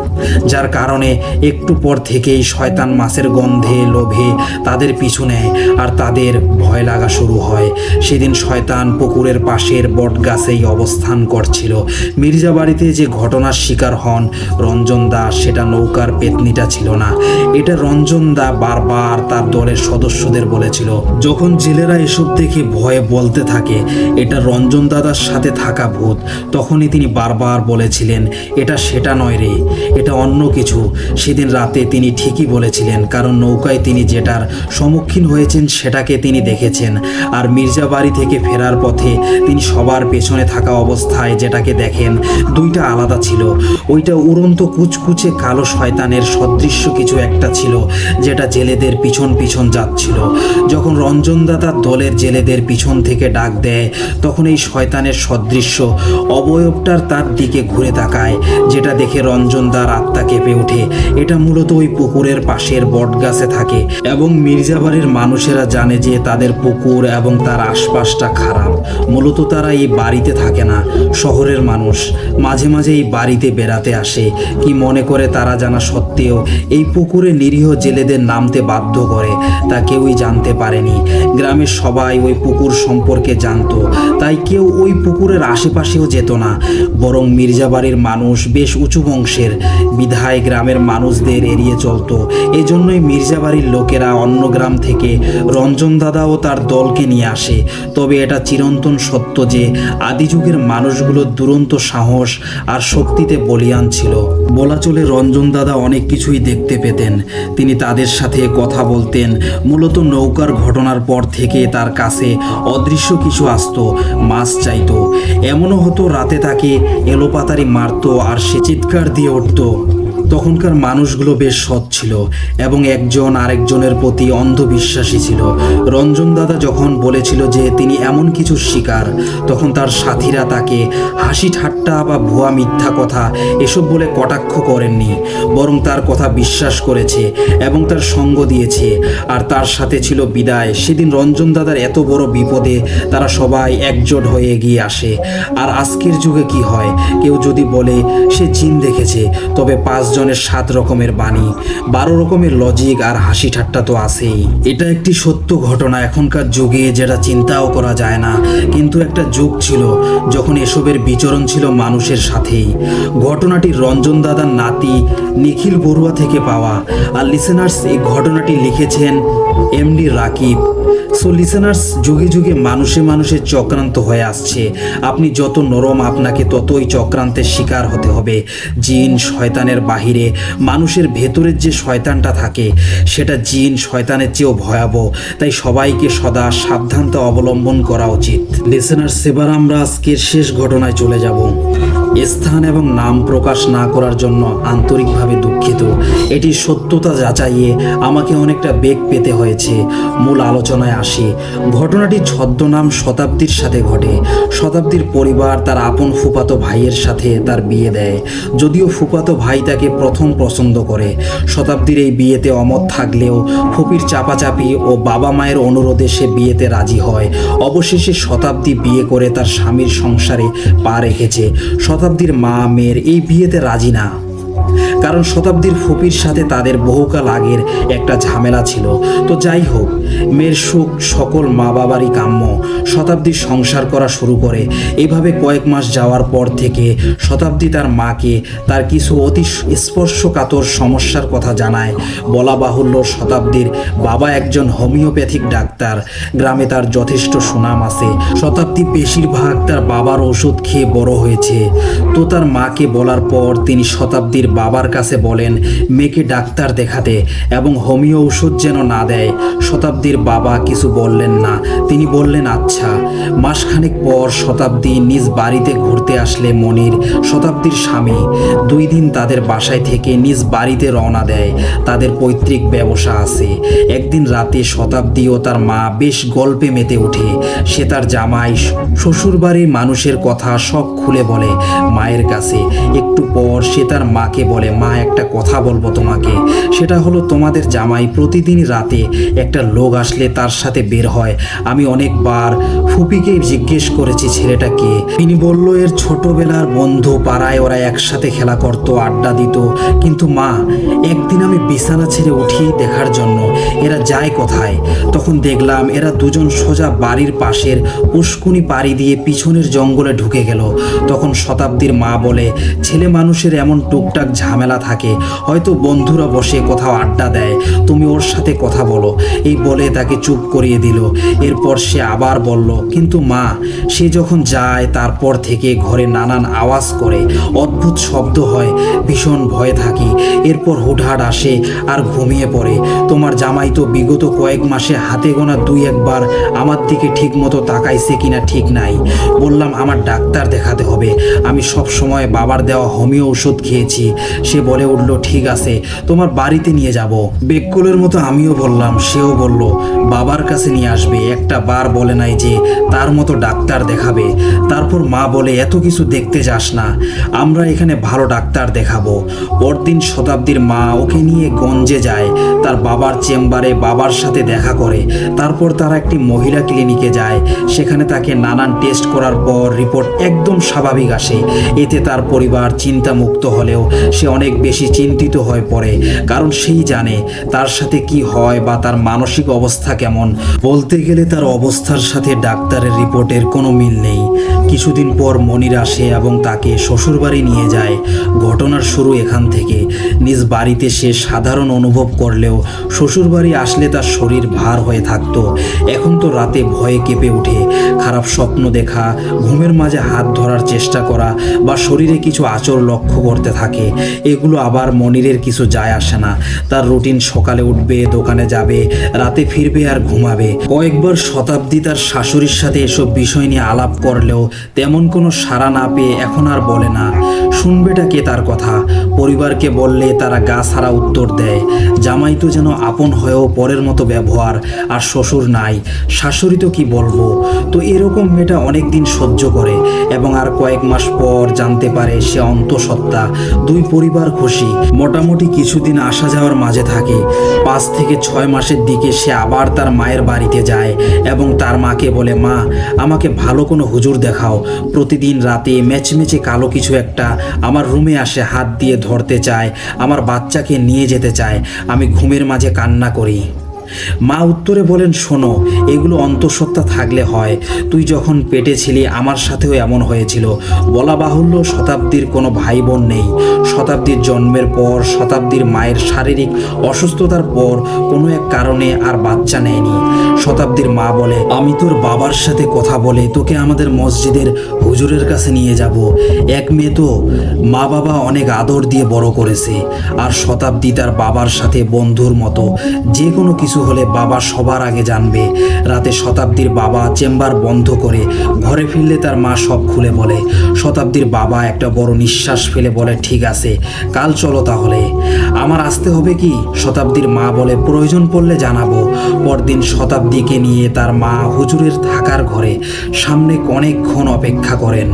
যার কারণে একটু পর থেকেই শয়তান মাছের গন্ধে লোভে তাদের পিছু নেয় আর তাদের ভয় লাগা শুরু হয়। সেদিন শয়তান পুকুরের পাশের বট গাছেই অবস্থান করছিল। মির্জা বাড়িতে যে ঘটনার শিকার হন রঞ্জন দা, সেটা নৌকার পেতনিটা ছিল না। এটা রঞ্জন দা বারবার তার দলের সদস্যদের বলেছিল। যখন জেলেরা এসব দেখে ভয়ে বলতে থাকে এটা রঞ্জন দাদার সাথে থাকা ভূত, তখনই তিনি বারবার বলেছিলেন, এটা সেটা নয় রে, এটা অন্য কিছু। সেদিন রাতে তিনি ঠিকই বলেছিলেন, কারণ নৌকায় তিনি যেটার সম্মুখীন হয়েছেন সেটাকে তিনি দেখেছেন। আর মির্জা বাড়ি থেকে ফেরার পথে তিনি সবার পেছনে থাকা অবস্থায় যেটাকে দেখেন 2টা আলাদা ছিল। ছিল। ওইটা উড়ন্ত কুচকুচে কালো শয়তানের সদৃশ্য কিছু একটা ছিল, যেটা জেলেদের পিছন পিছন যাচ্ছিল। যখন রঞ্জনদা তার দলের জেলেদের পিছন থেকে ডাক দেয়, তখন এই শয়তানের সদৃশ্য অবয়বটার তার দিকে ঘুরে তাকায়, যেটা দেখে রঞ্জনদার আত্মা কেঁপে ওঠে। এটা মূলত ওই পুকুরের পাশের বটগাছে থাকে এবং মির্জাবাড়ির মানুষেরা জানে যে তাদের পুকুর এবং তার আশপাশটা খারাপ। মূলত তারা এই বাড়িতে থাকে না, শহরের মানুষ মাঝে মাঝে এই বাড়িতে বেড়াতে আসে। কি মনে করে তারা জানা সত্ত্বেও এই পুকুরে নিরীহ জেলেদের নামতে বাধ্য করে, তা কেউই জানতে পারেনি। গ্রামের সবাই ওই পুকুর সম্পর্কে জানতো, তাই কেউ ওই পুকুরের আশেপাশেও যেত না। বরং মির্জাবাড়ির মানুষ বেশ উঁচু বংশের, বিধায় গ্রামের মানুষদের এড়িয়ে চলতো। এজন্যই মির্জাবাড়ির লোকেরা অন্য গ্রাম থেকে রঞ্জন দাদা ও তার দলকে নিয়ে আসে। তবে এটা চিরন্তন সত্য যে আদি যুগের মানুষগুলো দুরন্ত সাহস আর শক্তিতে বলীয়ান ছিল। বলা চলে রঞ্জন দাদা অনেক কিছুই দেখতে পেতেন। তিনি তাদের সাথে কথা বলতেন। মূলত নৌকার ঘটনার পর থেকে তার কাছে অদৃশ্য কিছু আসতো, মাছ চাইতো। এমনও হতো রাতে তাকে এলোপাতারি মারতো আর সে চিৎকার দিয়ে উঠতো। তখনকার মানুষগুলো বেশ সৎ ছিল এবং একজন আরেকজনের প্রতি অন্ধবিশ্বাসী ছিল। রঞ্জন দাদা যখন বলেছিল যে তিনি এমন কিছু শিকার, তখন তার সাথীরা তাকে হাসি ঠাট্টা বা ভুয়া মিথ্যা কথা এসব বলে কটাক্ষ করেননি, বরং তার কথা বিশ্বাস করেছে এবং তার সঙ্গ দিয়েছে। আর তার সাথে ছিল বিদায়। সেদিন রঞ্জন দাদার এত বড় বিপদে তারা সবাই একজোট হয়ে এগিয়ে আসে। আর আজকের যুগে কি হয়, কেউ যদি বলে সে জিন দেখেছে, তবে 5 জনের 7 রকমের বাণী, 12 রকমের লজিক আর হাসি ঠাট্টা তো আছেই। এটা একটি সত্য ঘটনা এখনকার যুগে, যেটা চিন্তাও করা যায় না। কিন্তু একটা যুগ ছিল যখন এসবের বিচরণ ছিল মানুষের সাথেই। ঘটনাটি রঞ্জন দাদার নাতি নিখিল বড়ুয়া থেকে পাওয়া। আর লিসেনার্স, এই ঘটনাটি লিখেছেন এমডি রাকিব। সো লিসেনার্স, যুগে যুগে মানুষে মানুষে চক্রান্ত হয়ে আসছে। আপনি যত নরম, আপনাকে ততই চক্রান্তের শিকার হতে হবে। জিন শয়তানের বাহিরে মানুষের ভেতরের যে শয়তানটা থাকে, সেটা জিন শয়তানের চেয়েও ভয়াবহ। তাই সবাইকে সদা সাবধানতা অবলম্বন করা উচিত। লিসেনার্স, এবার আমরা আজকের শেষ ঘটনায় চলে যাব। স্থান এবং নাম প্রকাশ না করার জন্য আন্তরিকভাবে দুঃখিত। এটির সত্যতা যাচাইয়ে আমাকে অনেকটা বেগ পেতে হয়েছে। মূল আলোচনায় আসি। ঘটনাটি ছদ্মনাম শতাব্দীর সাথে ঘটে। শতাব্দীর পরিবার তার আপন ফুফাতো ভাইয়ের সাথে তার বিয়ে দেয়, যদিও ফুফাতো ভাই তাকে প্রথম পছন্দ করে। শতাব্দীর এই বিয়েতে অমত থাকলেও ফুপির চাপাচাপি ও বাবা মায়ের অনুরোধে সে বিয়েতে রাজি হয়। অবশেষে শতাব্দী বিয়ে করে তার স্বামীর সংসারে পা রেখেছে। শতাব্দীর মা মেয়ের এই বিয়েতে রাজি না, কারণ শতাব্দীর ফুপির সাথে তাদের বহুকাল আগের একটা ঝামেলা ছিল। তো যাই হোক, মেয়ের সুখ সকল মা বাবারই কাম্য। শতাব্দী সংসার করা শুরু করে। এভাবে কয়েক মাস যাওয়ার পর থেকে শতাব্দী তার মাকে তার কিছু অতি স্পর্শকাতর সমস্যার কথা জানায়। বলা বাহুল্য, শতাব্দীর বাবা একজন হোমিওপ্যাথিক ডাক্তার। গ্রামে তার যথেষ্ট সুনাম আছে। শতাব্দী বেশিরভাগ তার বাবার ওষুধ খেয়ে বড় হয়েছে। তো তার মাকে বলার পর তিনি শতাব্দীর বাবার কাছে বলেন মেয়েকে ডাক্তার দেখাতে এবং হোমিও ওষুধ যেন না দেয়। শতাব্দীর বাবা কিছু বললেন না। তিনি বললেন আচ্ছা। মাসখানেক পর শতাব্দী নিজ বাড়িতে ঘুরতে আসলে মনির, শতাব্দীর স্বামী, 2 দিন তাদের বাসায় থেকে নিজ বাড়িতে রওনা দেয়। তাদের পৈতৃক ব্যবসা আছে। একদিন রাতে শতাব্দী ও তার মা বেশ গল্পে মেতে ওঠে। সে তার জামাই শ্বশুরবাড়ির মানুষের কথা সব খুলে বলে মায়ের কাছে। একটু পর সে তার মাকে বলে, মা একটা কথা বলবো তোমাকে। সেটা হলো তোমাদের জামাই প্রতিদিন রাতে একটা লোক আসলে তার সাথে বের হয়। আমি অনেকবার ফুপিকে জিজ্ঞেস করেছি ছেলেটা কে। তিনি বলল এর ছোটবেলার বন্ধু, পাড়ায় ওরা একসাথে খেলা করত, আড্ডা দিত। কিন্তু মা, একদিন আমি বিছানা ছেড়ে উঠি দেখার জন্য এরা যায় কোথায়। তখন দেখলাম এরা দুজন সোজা বাড়ির পাশের পুষ্কুনি পাড়ি দিয়ে পিছনের জঙ্গলে ঢুকে গেল। তখন শতাব্দীর মা বলে, ছেলে মানুষের এমন টুকটাক ঝামেলা থাকে, হয়তো বন্ধুরা বসে কোথাও আড্ডা দেয়, তুমি ওর সাথে কথা বলো। এই বলে তাকে চুপ করিয়ে দিল। এরপর সে আবার বলল, কিন্তু মা, সে যখন যায় তারপর থেকে ঘরে নানান আওয়াজ করে, অদ্ভুত শব্দ হয়, ভীষণ ভয়ে থাকি। এরপর হুটহাট আসে আর ঘুমিয়ে পড়ে। তোমার জামাই তো বিগত কয়েক মাসে হাতে গোনা 2-1 বার আমার দিকে ঠিক মতো তাকাইছে কিনা ঠিক নাই। বললাম আমার ডাক্তার দেখাতে হবে, আমি সব সময় বাবার দেওয়া হোমিও ওষুধ খেয়েছি। সে বলে উঠল, ঠিক আছে, তোমার বাড়িতে নিয়ে যাব। বেকুলের মতো আমিও বললাম, সেও বলল বাবার কাছে নিয়ে আসবে, একটা বার বলে নাই যে তার মতো ডাক্তার দেখাবে। তারপর মা বলে, এত কিছু দেখতে যাস না, আমরা এখানে ভালো ডাক্তার দেখাবো। পরদিন শতাব্দীর মা ওকে নিয়ে গঞ্জে যায়, তার বাবার চেম্বারে বাবার সাথে দেখা করে। তারপর তারা একটি মহিলা ক্লিনিকে যায়। সেখানে তাকে নানান টেস্ট করার পর রিপোর্ট একদম স্বাভাবিক আসে। এতে তার পরিবার চিন্তামুক্ত হলেও সে অনেক বেশি চিন্তিত হয়ে পড়ে, কারণ সেই জানে তার সাথে কি হয় বা তার মানসিক অবস্থা কেমন। বলতে গেলে তার অবস্থার সাথে ডাক্তারের রিপোর্টের কোনো মিল নেই। কিছুদিন পর মনির আসে এবং তাকে শ্বশুরবাড়ি নিয়ে যায়। ঘটনার শুরু এখান থেকে। নিজ বাড়িতে সে সাধারণ অনুভব করলেও শ্বশুরবাড়ি আসলে তার শরীর ভার হয়ে থাকতো। এখন তো রাতে ভয়ে কেঁপে ওঠে। খারাপ স্বপ্ন দেখা, ঘুমের মাঝে হাত ধরার চেষ্টা করা বা শরীরে কিছু আঁচড় লক্ষ্য করতে থাকে। এগুলো আবার মনিরের কিছু যায় আসে না। তার রুটিন সকালে উঠবে, দোকানে যাবে, রাতে ফিরবে আর ঘুমাবে। কয়েকবার শতাব্দী তার শাশুড়ির সাথে এসব বিষয় নিয়ে আলাপ করলেও তেমন কোনো সাড়া না পেয়ে এখন আর বলে না। শুনবেটা কে তার কথা? পরিবারকে বললে তারা গা ছাড়া উত্তর দেয়। জামাই তো যেন আপন হয়েও পরের মতো ব্যবহার, আর শ্বশুর নাই, শাশুড়ি তো কি বলবো। তো এরকম মেয়েটা অনেক দিন সহ্য করে এবং আর কয়েক মাস পর জানতে পারে সে অন্তঃসত্ত্বা। 2 পরিবার খুশি। মোটামুটি কিছুদিন আসা যাওয়ার মাঝে থাকে। 5 থেকে 6 মাসের দিকে সে আবার তার মায়ের বাড়িতে যায় এবং তার মাকে বলে, মা, আমাকে ভালো কোনো হুজুর দেখাও। প্রতিদিন রাতে মেচমেচে কালো কিছু একটা আমার রুমে আসে, হাত দিয়ে ধরতে চায়, আমার বাচ্চাকে নিয়ে যেতে চায়। আমি ঘুমের মাঝে কান্না করি। মা উত্তরে বলেন, শোনো, এগুলো অন্তঃসত্ত্বা থাকলে হয়। তুই যখন পেটে ছিলি আমার সাথেও এমন হয়েছিল। বলা বাহুল্য, শতাব্দীর কোনো ভাই বোন নেই। শতাব্দীর জন্মের পর শতাব্দীর মায়ের শারীরিক অসুস্থতার পর কোনো এক কারণে আর বাচ্চা নেয়নি। শতাব্দীর মা বলে, আমি তোর বাবার সাথে কথা বলে তোকে আমাদের মসজিদের হুজুরের কাছে নিয়ে যাব। এক মেয়ে তো, মা বাবা অনেক আদর দিয়ে বড় করেছে। আর শতাব্দী তার বাবার সাথে বন্ধুর মতো। যে কোনো কিছু হলে বাবা সবার আগে জানবে। রাতে শতাব্দীর বাবা চেম্বার বন্ধ করে ঘরে ফিরলে তার মা সব খুলে বলে। শতাব্দীর বাবা একটা বড় নিঃশ্বাস ফেলে বলে, ঠিক আছে, কাল চলো তাহলে। আমার আসতে হবে কি? শতাব্দীর মা বলে, প্রয়োজন পড়লে জানাবো। পরদিন শতাব্দীকে নিয়ে তার মা হুজুরের থাকার ঘরে সামনে অনেকক্ষণ অপেক্ষা করেন।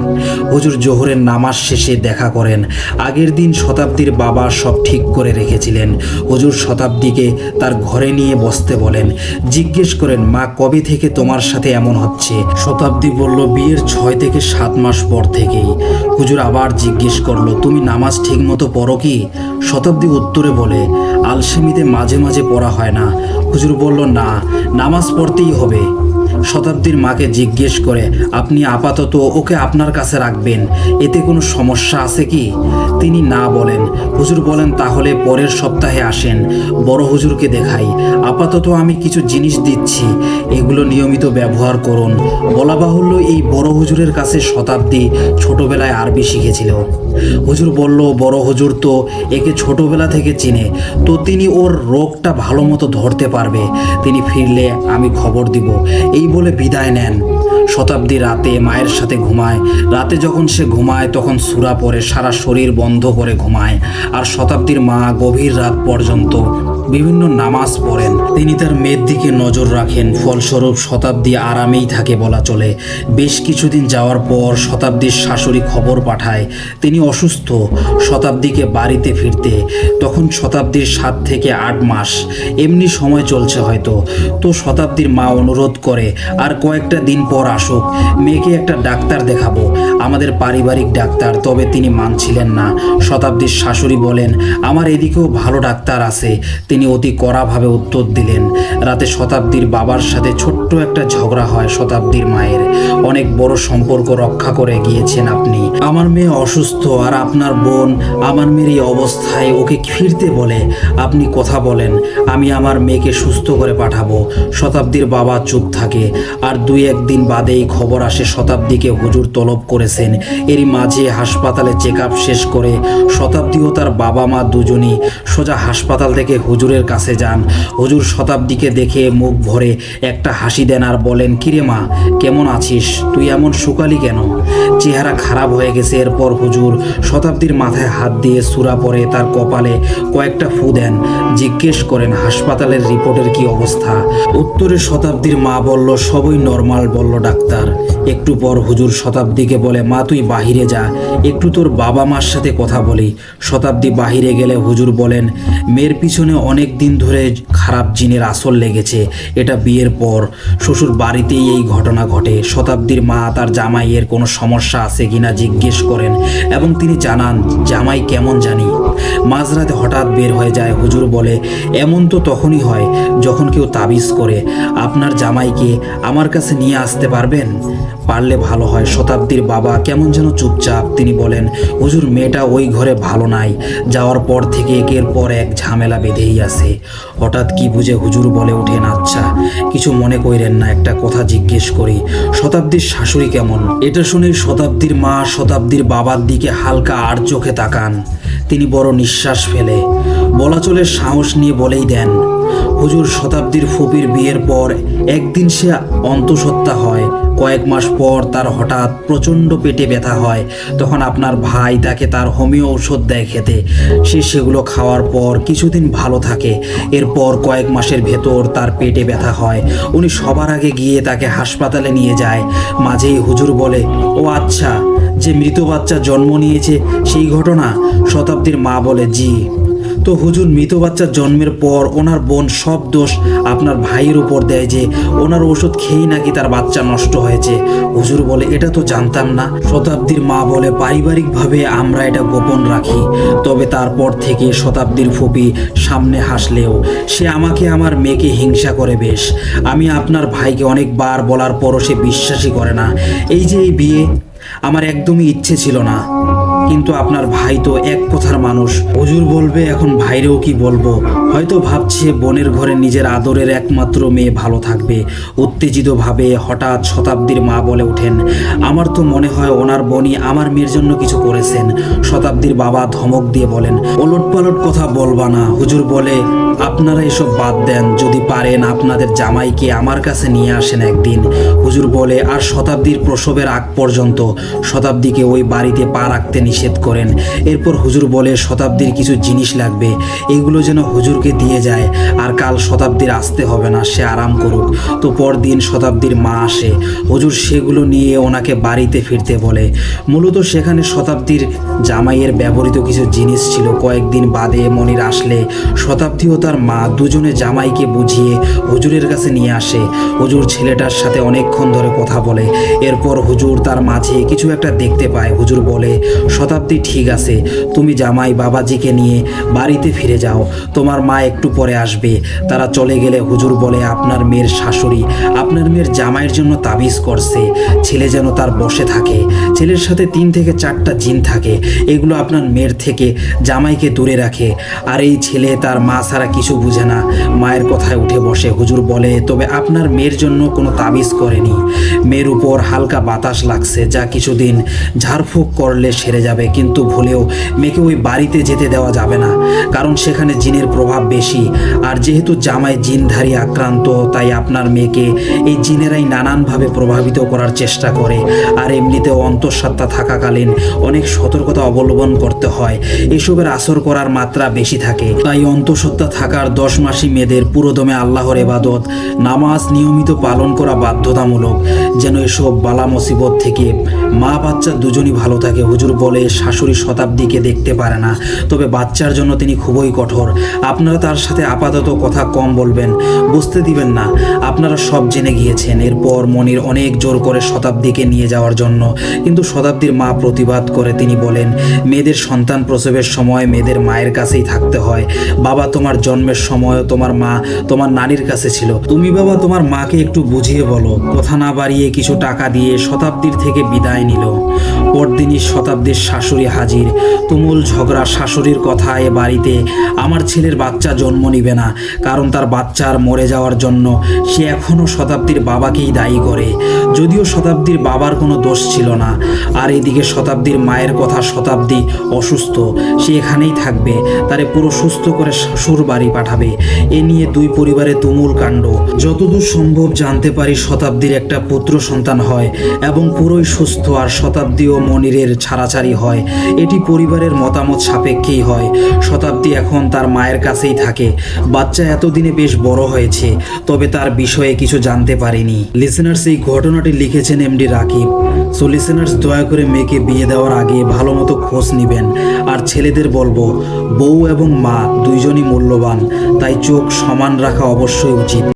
হুজুর জোহরের নামাজ শেষে দেখা করেন। আগের দিন শতাব্দীর বাবা সব ঠিক করে রেখেছিলেন। হুজুর শতাব্দীকে তার ঘরে নিয়ে বসতে বলেন। জিজ্ঞেস করেন, মা, কবে থেকে তোমার সাথে এমন হচ্ছে? শতাব্দী বলল, বিয়ের 6 থেকে 7 মাস পর থেকেই। হুজুর আবার জিজ্ঞেস করলো, তুমি নামাজ ঠিক মতো পড়ো কি? শতাব্দী উত্তরে বলে, আলসেমিতে মাঝে মাঝে পড়া হয় না। হুজুর বলল, না, নামাজ পড়তেই হবে। শতাব্দীর মাকে জিজ্ঞেস করে, আপনি আপাতত ওকে আপনার কাছে রাখবেন, এতে কোনো সমস্যা আছে কি? তিনি না বলেন। হুজুর বলেন, তাহলে পরের সপ্তাহে আসেন, বড় হুজুরকে দেখাই। আপাতত আমি কিছু জিনিস দিচ্ছি, এগুলো নিয়মিত ব্যবহার করুন। বলা বাহুল্য, এই বড় হুজুরের কাছে শতাব্দী ছোটবেলায় আরবি শিখেছিল। হুজুর বলল, বড় হুজুর তো একে ছোটবেলা থেকে চিনে, তো তিনি ওর রোগটা ভালো মতো ধরতে পারবে। তিনি ফিরলে আমি খবর দিব। এই বলে বিদায় নেন। শতাব্দী রাতে মায়ের সাথে ঘুমায়। রাতে যখন সে ঘুমায় তখন সূরা পড়ে সারা শরীর বন্ধ করে ঘুমায়। আর শতাব্দীর মা গভীর রাত পর্যন্ত বিভিন্ন নামাজ পড়েন। তিনি তার মেয়ের দিকে নজর রাখেন। ফলস্বরূপ শতাব্দী আরামেই থাকে বলা চলে। বেশ কিছুদিন যাওয়ার পর শতাব্দীর শাশুড়ি খবর পাঠায় তিনি অসুস্থ। শতাব্দীকে বাড়িতে ফিরতে। তখন শতাব্দীর 7 থেকে 8 মাস, এমনি সময় চলছে হয়তো। তো শতাব্দীর মা অনুরোধ করে আর কয়েকটা দিন পর আসুক, মেয়েকে একটা ডাক্তার দেখাবো, আমাদের পারিবারিক ডাক্তার। তবে তিনি মানছিলেন না। শতাব্দীর শাশুড়ি বলেন, আমার এদিকেও ভালো ডাক্তার আছে। তিনি অতি কড়াভাবে উত্তর দিলেন। রাতে শতাব্দীর বাবার সাথে ছোট্ট একটা ঝগড়া হয় শতাব্দীর মায়ের। অনেক বড় সম্পর্ক রক্ষা করে গিয়েছেন আপনি। আমার মেয়ে অসুস্থ আর আপনার বোন আমার মেয়ের এই অবস্থায় ওকে ফিরতে বলে। আপনি কথা বলেন, আমি আমার মেয়েকে সুস্থ করে পাঠাবো। শতাব্দীর বাবা চুপ থাকে। আর 2-1 দিন বাদেই খবর আসে শতাব্দীকে হুজুর তলব করেছেন। এরই মাঝে হাসপাতালে চেক আপ শেষ করে শতাব্দী ও তার বাবা মা দুজনই সোজা হাসপাতাল থেকে হুজুরের কাছে যান। হুজুর শতাব্দীকে দেখে মুখ ভরে একটা হাসি দেন আর বলেন, কিরে মা, কেমন আছিস? তুই এমন শুকালি কেন? চেহারা খারাপ হয়ে গেছে। এরপর হুজুর শতাব্দীর মাথায় হাত দিয়ে সূরা পরে তার কপালে কয়েকটা ফু দেন। জিজ্ঞেস করেন, হাসপাতালের রিপোর্টের কি অবস্থা? উত্তরে শতাব্দীর মা বলল, সবই নর্মাল বলল ডাক্তার। একটু পর হুজুর শতাব্দীকে বলে, মা তুই বাহিরে যা, একটু তোর বাবা মার সাথে কথা বলি। শতাব্দী বাহিরে গেলে হুজুর বলেন, মেয়ের পিছনে অনেক দিন ধরে খারাপ জিনের আসর লেগেছে। এটা বিয়ের পর শ্বশুর বাড়িতেই এই ঘটনা ঘটে। শতাব্দীর মা তার জামাইয়ের কোনো সমস্যা আছে কিনা জিজ্ঞেস করেন এবং তিনি জানান, জামাই কেমন জানি মাঝরাতে হঠাৎ বের হয়ে যায়। হুজুর বলে, এমন তো তখনই হয় যখন কেউ তাবিজ করে। আপনার জামাইকে আমার কাছে নিয়ে আসতে পারবেন? পারলে ভালো হয়। শতাব্দীর বাবা কেমন যেন চুপচাপ। তিনি বলেন, হুজুর মেয়েটা ওই ঘরে ভালো নাই। যাওয়ার পর থেকে একের পর এক ঝামেলা বেঁধেই আছে। হঠাৎ কি বুঝে হুজুর বলে ওঠেন, আচ্ছা কিছু মনে কইরেন না, একটা কথা জিজ্ঞেস করি, শতাব্দীর শাশুড়ি কেমন? এটা শুনে শতাব্দীর মা শতাব্দীর বাবার দিকে হালকা আর চোখে তাকান। তিনি বড় নিঃশ্বাস ফেলে বলা চলে সাহস নিয়ে বলেই দেন, হুজুর শতাব্দীর ফুপির বিয়ের পর একদিন সে অন্তঃসত্ত্বা হয়। কয়েক মাস পর তার হঠাৎ প্রচণ্ড পেটে ব্যথা হয়। তখন আপনার ভাই তাকে তার হোমিও ঔষধ দেয় খেতে। সে সেগুলো খাওয়ার পর কিছুদিন ভালো থাকে। এরপর কয়েক মাসের ভেতর তার পেটে ব্যথা হয়। উনি সবার আগে গিয়ে তাকে হাসপাতালে নিয়ে যায়। মাঝেই হুজুর বলে, ও আচ্ছা, যে মৃত বাচ্চা জন্ম নিয়েছে সেই ঘটনা? শতাব্দীর মা বলে, জি। তো হুজুর মৃত বাচ্চার জন্মের পর ওনার বোন সব দোষ আপনার ভাইয়ের উপর দেয় যে ওনার ওষুধ খেয়েই নাকি তার বাচ্চা নষ্ট হয়েছে। হুজুর বলে, এটা তো জানতাম না। শতাব্দীর মা বলে, পারিবারিকভাবে আমরা এটা গোপন রাখি। তবে তারপর থেকে শতাব্দীর ফুপি সামনে হাসলেও সে আমাকে আমার মেয়েকে হিংসা করে বেশ। আমি আপনার ভাইকে অনেকবার বলার পরও সে বিশ্বাসই করে না। এই যে এই বিয়ে আমার একদমই ইচ্ছে ছিল না, কিন্তু আপনার ভাই তো এক কথার মানুষ। হুজুর বলবে, এখন ভাইরেও কি বলবো? হয়তো ভাবছে বোনের ঘরে নিজের আদরের একমাত্র মেয়ে ভালো থাকবে। উত্তেজিতভাবে হঠাৎ শতাব্দীর মা বলে ওঠেন, আমার তো মনে হয় ওনার বোনই আমার মেয়ের জন্য কিছু করেছেন। শতাব্দীর বাবা ধমক দিয়ে বলেন, ওলটপালট কথা বলবা না। হুজুর বলে, আপনারা এসব বাদ দেন, যদি পারেন আপনাদের জামাইকে আমার কাছে নিয়ে আসেন একদিন। হুজুর বলে, আর শতাব্দীর প্রসবের আগ পর্যন্ত শতাব্দীকে ওই বাড়িতে পা রাখতে নিষেধ করেন। এরপর হুজুর বলে, শতাব্দীর কিছু জিনিস লাগবে, এগুলো যেন হুজুরকে দিয়ে যায়। আর কাল শতাব্দীর আসতে হবে না, সে আরাম করুক। তো পরদিন শতাব্দীর মা আসে। হুজুর সেগুলো নিয়ে ওনাকে বাড়িতে ফিরতে বলে। মূলত সেখানে শতাব্দীর জামাইয়ের ব্যবহৃত কিছু জিনিস ছিল। কয়েকদিন বাদে মনির আসলে শতাব্দী ও তার মা দুজনে জামাইকে বুঝিয়ে হুজুরের কাছে নিয়ে আসে। হুজুর ছেলেটার সাথে অনেকক্ষণ ধরে কথা বলে। এরপর হুজুর তার মাঝে কিছু একটা দেখতে পায়। হুজুর বলে, শতাব্দী ঠিক আছে, তুমি জামাই বাবাজিকে নিয়ে বাড়িতে ফিরে যাও, তোমার মা একটু পরে আসবে। তারা চলে গেলে হুজুর বলে, আপনার মেয়ের শাশুড়ি আপনার মেয়ের জামাইয়ের জন্য তাবিজ করছে, ছেলে যেন তার বসে থাকে। ছেলের সাথে 3 থেকে 4টা জিন থাকে। এগুলো আপনার মেয়ের থেকে জামাইকে দূরে রাখে। আর এই ছেলে তার মা ছাড়া কিছু বুঝে না। মায়ের কথায় উঠে বসে। হুজুর বলে, তবে আপনার মেয়ের জন্য কোনো তাবিজ করেনি। মেয়ের উপর হালকা বাতাস লাগছে, যা কিছুদিন ঝাড়ফুঁক করলে সেরে যাবে, কিন্তু ভুলেও মেয়েকে ওই বাড়িতে যেতে দেওয়া যাবে না, কারণ সেখানে জিনের প্রভাব বেশি। আর যেহেতু জামাই জিনধারী আক্রান্ত, তাই আপনার মেয়েকে এই জিনেরাই নানানভাবে প্রভাবিত করার চেষ্টা করে। আর এমনিতেও অন্তঃসত্ত্বা থাকাকালীন অনেক সতর্কতা অবলম্বন করতে হয়। এসবের আসর করার মাত্রা বেশি থাকে, তাই অন্তঃসত্ত্বা থাকার 10 মাসই মেয়েদের পুরোদমে আল্লাহর ইবাদত, নামাজ নিয়মিত পালন করা বাধ্যতামূলক, যেন এসব বালা মুসিবত থেকে মা বাচ্চা দুজনই ভালো থাকে। হুজুর বলে শাশুড়ি শতাব্দীকে দেখতে পারে না, তবে বাচ্চার জন্য তিনি খুবই কঠোর। আপনারা তার সাথে আপাতত কথা কম বলবেন, বুঝতে দিবেন না, আপনারা সব জেনে গিয়েছেন। এরপর মনির অনেক জোর করে শতাব্দীকে নিয়ে যাওয়ার জন্য, কিন্তু শতাব্দীর মা প্রতিবাদ করে। তিনি বলেন, মেয়েদের সন্তান প্রসবের সময় মেয়েদের মায়ের কাছেই থাকতে হয়। বাবা, তোমার জন্মের সময় তোমার মা তোমার নানির কাছে ছিল, তুমি বাবা তোমার মাকে একটু বুঝিয়ে বলো। কথা না বাড়িয়ে কিছু টাকা দিয়ে শতাব্দীর থেকে বিদায় নিল। পরদিনই শতাব্দীর শাশুড়ি হাজির। তুমুল ঝগড়া। শাশুড়ির কথা, এ বাড়িতে আমার ছেলের বাচ্চা জন্ম নিবে না, কারণ তার বাচ্চার মরে যাওয়ার জন্য সে এখনও শতাব্দীর বাবাকেই দায়ী করে, যদিও শতাব্দীর বাবার কোনো দোষ ছিল না। আর এদিকে শতাব্দীর মায়ের কথা, শতাব্দী অসুস্থ, সে এখানেই থাকবে, তারে পুরো সুস্থ করে শ্বশুর বাড়ি পাঠাবে। এ নিয়ে দুই পরিবারে তুমুল কাণ্ড। যতদূর সম্ভব জানতে পারি শতাব্দীর একটা পুত্র সন্তান হয় এবং পুরোই সুস্থ, আর শতাব্দী ও মনিরের ছাড়াছাড়ি হয়। এটি পরিবারের মতামত সাপেক্ষেই হয়। শতাব্দী এখন তার মায়ের কাছেই থাকে। বাচ্চা এতদিনে বেশ বড় হয়েছে, তবে তার বিষয়ে কিছু জানতে পারিনি। লিসেনার্স, এই ঘটনাটি লিখেছেন এমডি রাকিব। সো লিসেনার্স, দয়া করে মেয়েকে বিয়ে দেওয়ার আগে ভালো মতো খোঁজ নেবেন। আর ছেলেদের বলবো, বউ এবং মা দুইজনই মূল্যবান, তাই চোখ সমান রাখা অবশ্যই উচিত।